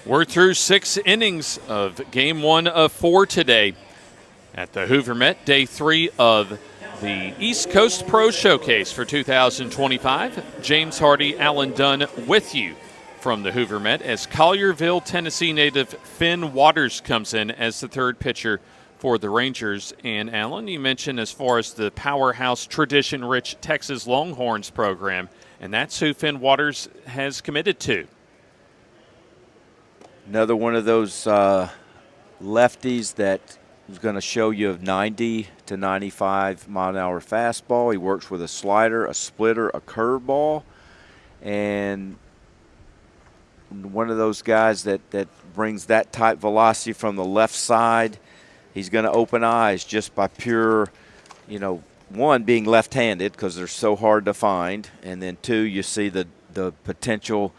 We're through 6 innings of game 1 of 4 today at the Hoover Met, day 3 of the East Coast Pro Showcase for 2025. James Hardy, Alan Dunn with you from the Hoover Met as Collierville, Tennessee native Phinn Waters comes in as the third pitcher for the Rangers. And Alan, you mentioned as far as the powerhouse, tradition-rich Texas Longhorns program, and that's who Phinn Waters has committed to. Another one of those lefties that is going to show you a 90 to 95 mile an hour fastball. He works with a slider, a splitter, a curveball, and one of those guys that brings that type velocity from the left side. He's going to open eyes just by pure, one, being left-handed because they're so hard to find, and then two, you see the potential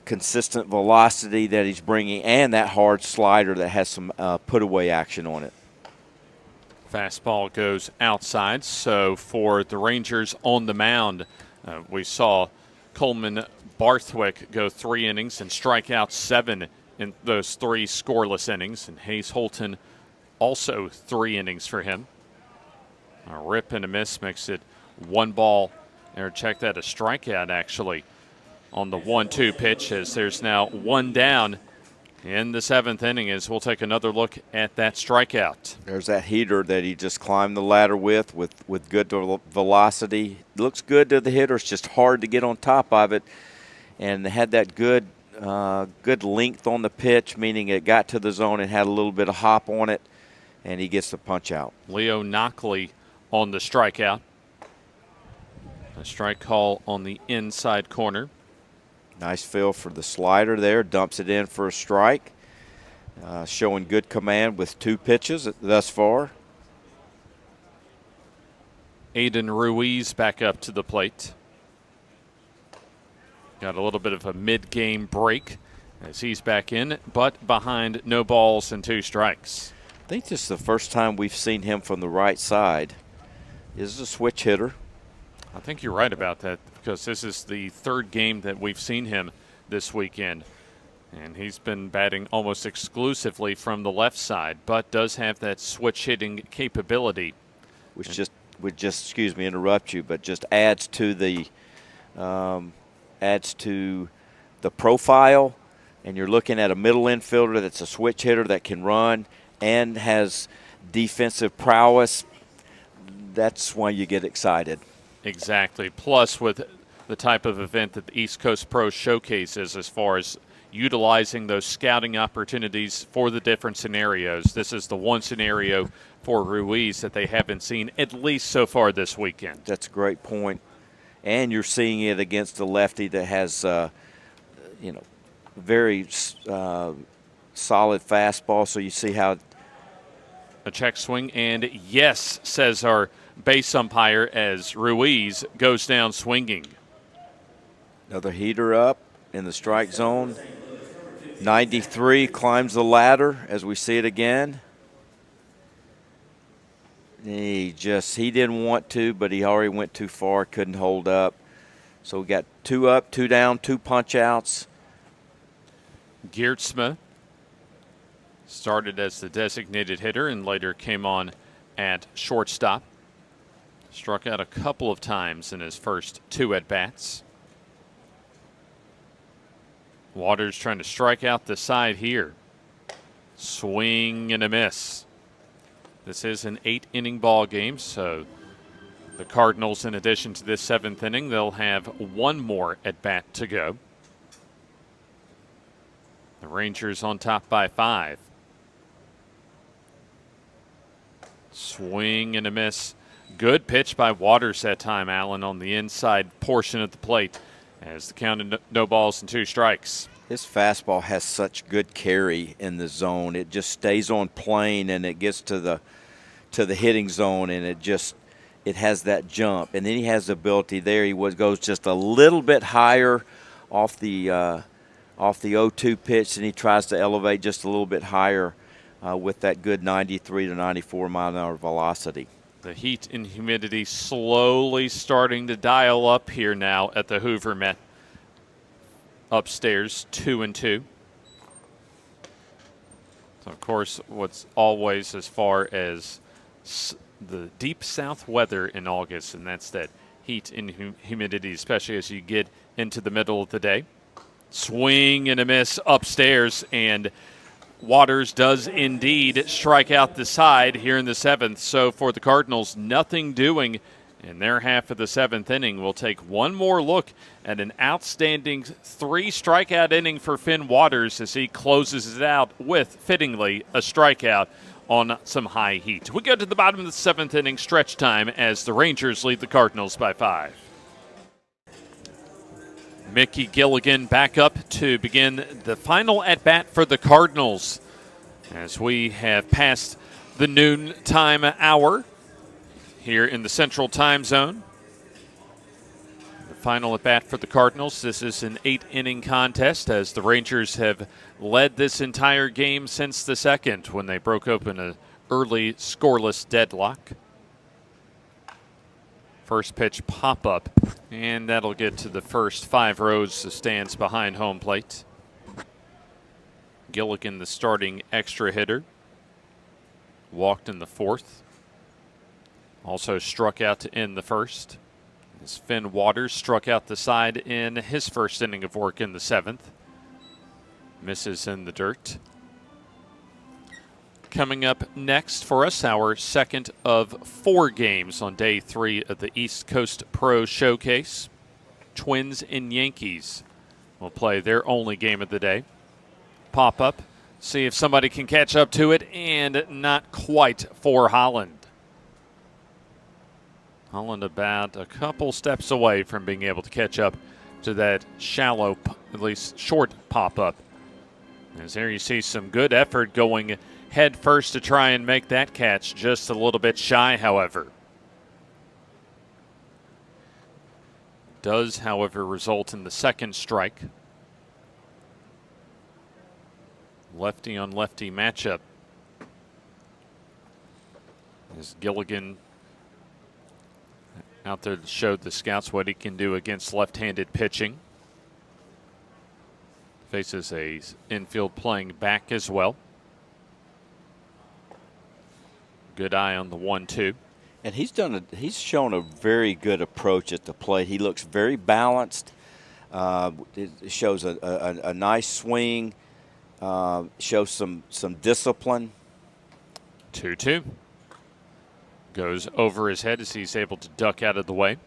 consistent velocity that he's bringing and that hard slider that has some put-away action on it. Fastball goes outside, so for the Rangers on the mound, we saw Coleman Barthwick go 3 innings and strike out 7 in those 3 scoreless innings, and Hayes Holton also 3 innings for him. A rip and a miss makes it 1 ball. Or check that, a strikeout actually on the 1-2 pitch, as there's now 1 down in the 7th inning, as we'll take another look at that strikeout. There's that heater that he just climbed the ladder with good velocity. Looks good to the hitter. It's just hard to get on top of it. And had that good length on the pitch, meaning it got to the zone and had a little bit of hop on it, and he gets the punch out. Leo Knockley on the strikeout. A strike call on the inside corner. Nice feel for the slider there. Dumps it in for a strike. Showing good command with 2 pitches thus far. Aiden Ruiz back up to the plate. Got a little bit of a mid-game break as he's back in, but behind no balls and 2 strikes. I think this is the first time we've seen him from the right side. This is a switch hitter. I think you're right about that, because this is the 3rd game that we've seen him this weekend. And he's been batting almost exclusively from the left side, but does have that switch hitting capability. Which excuse me, interrupt you, but just adds to the profile. And you're looking at a middle infielder that's a switch hitter that can run and has defensive prowess. That's why you get excited. Exactly. Plus, with the type of event that the East Coast Pro Showcase is, as far as utilizing those scouting opportunities for the different scenarios, this is the one scenario for Ruiz that they haven't seen, at least so far this weekend. That's a great point. And you're seeing it against a lefty that has, very solid fastball. So you see how. A check swing, and yes, says our base umpire, as Ruiz goes down swinging. Another heater up in the strike zone. 93 climbs the ladder as we see it again. He didn't want to, but he already went too far, couldn't hold up. So we got 2 up, 2 down, 2 punch outs. Geertsma started as the designated hitter and later came on at shortstop. Struck out a couple of times in his first 2 at-bats. Waters trying to strike out the side here. Swing and a miss. This is an 8-inning ball game, so the Cardinals, in addition to this 7th inning, they'll have 1 more at-bat to go. The Rangers on top by 5. Swing and a miss. Good pitch by Waters that time, Allen, on the inside portion of the plate, as the count of no balls and 2 strikes. His fastball has such good carry in the zone. It just stays on plane and it gets to the hitting zone, and it has that jump. And then he has the ability there. He goes just a little bit higher off the 0-2 pitch, and he tries to elevate just a little bit higher with that good 93 to 94 mile an hour velocity. The heat and humidity slowly starting to dial up here now at the Hoover Met. Upstairs, 2-2. So, of course, what's always as far as the deep south weather in August, and that's that heat and humidity, especially as you get into the middle of the day. Swing and a miss upstairs, and Waters does indeed strike out the side here in the 7th. So for the Cardinals, nothing doing in their half of the 7th inning. We'll take one more look at an outstanding 3-strikeout inning for Phinn Waters as he closes it out with, fittingly, a strikeout on some high heat. We go to the bottom of the 7th inning, stretch time, as the Rangers lead the Cardinals by 5. Mickey Gilligan back up to begin the final at-bat for the Cardinals as we have passed the noon time hour here in the Central Time Zone. The final at-bat for the Cardinals. This is an 8-inning contest as the Rangers have led this entire game since the 2nd when they broke open an early scoreless deadlock. First pitch pop-up, and that'll get to the first 5 rows of stands behind home plate. Gilligan, the starting extra hitter, walked in the 4th. Also struck out to end the 1st. As Phinn Waters struck out the side in his first inning of work in the 7th. Misses in the dirt. Coming up next for us, our second of 4 games on day 3 of the East Coast Pro Showcase. Twins and Yankees will play their only game of the day. Pop up, see if somebody can catch up to it, and not quite for Holland. Holland about a couple steps away from being able to catch up to that shallow, at least short pop-up. As there you see some good effort going head first to try and make that catch, just a little bit shy, however. Does, however, result in the second strike. Lefty on lefty matchup. As Gilligan out there to show the scouts what he can do against left-handed pitching. Faces a infield playing back as well. Good eye on the 1-2. And he's shown a very good approach at the plate. He looks very balanced. It shows a nice swing. Shows some discipline. 2-2. Goes over his head as he's able to duck out of the way.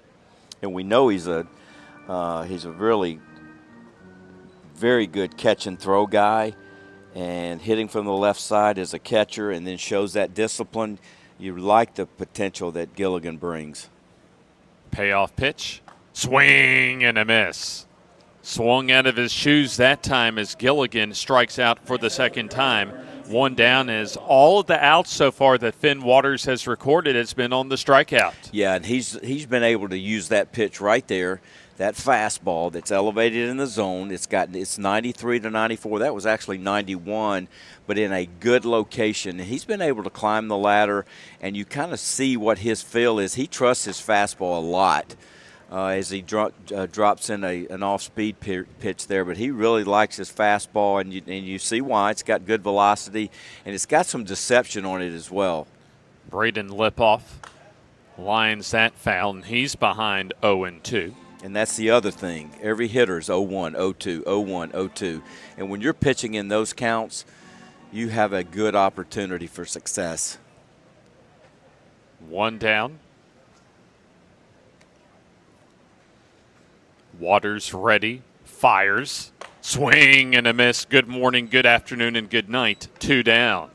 And we know he's a really very good catch and throw guy. And hitting from the left side as a catcher, and then shows that discipline. You like the potential that Gilligan brings. Payoff pitch. Swing and a miss. Swung out of his shoes that time as Gilligan strikes out for the second time. One down as all of the outs so far that Phinn Waters has recorded has been on the strikeout. Yeah, and he's been able to use that pitch right there. That fastball that's elevated in the zone, it's 93 to 94. That was actually 91, but in a good location. And he's been able to climb the ladder, and you kind of see what his feel is. He trusts his fastball a lot as he drops in an off-speed pitch there, but he really likes his fastball, and you see why. It's got good velocity, and it's got some deception on it as well. Braden Lipoff lines that foul, and he's behind 0-2. And that's the other thing. Every hitter's 0-1, 0-2, 0-1, 0-2. And when you're pitching in those counts, you have a good opportunity for success. One down. Waters ready, fires, swing and a miss. Good morning, good afternoon, and good night. 2 down.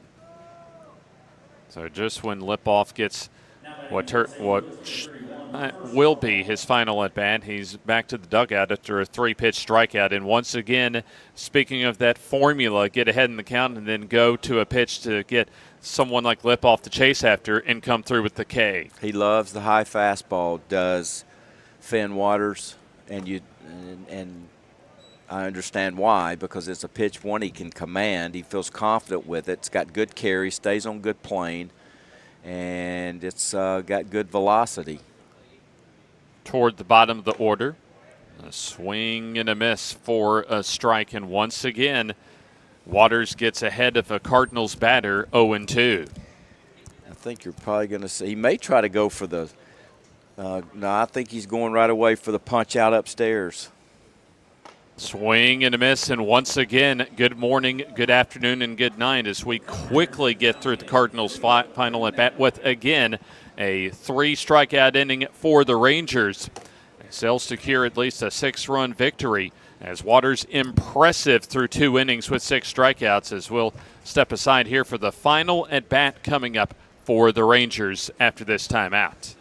So just when Lipoff gets what will be his final at bat, he's back to the dugout after a 3-pitch strikeout. And once again, speaking of that formula, get ahead in the count and then go to a pitch to get someone like Lipoff to chase after and come through with the K. He loves the high fastball, does Phinn Waters, and I understand why, because it's a pitch one he can command. He feels confident with it. It's got good carry, stays on good plane, and it's got good velocity. Toward the bottom of the order, a swing and a miss for a strike, and once again Waters gets ahead of a Cardinals batter 0-2. I think you're probably going to see he may try to go for the no, I think he's going right away for the punch out upstairs. Swing and a miss, and once again, good morning, good afternoon, and good night as we quickly get through the Cardinals' final at bat with, again, a 3-strikeout inning for the Rangers. They'll secure at least a 6-run victory as Waters impressive through 2 innings with 6 strikeouts, as we'll step aside here for the final at bat coming up for the Rangers after this timeout.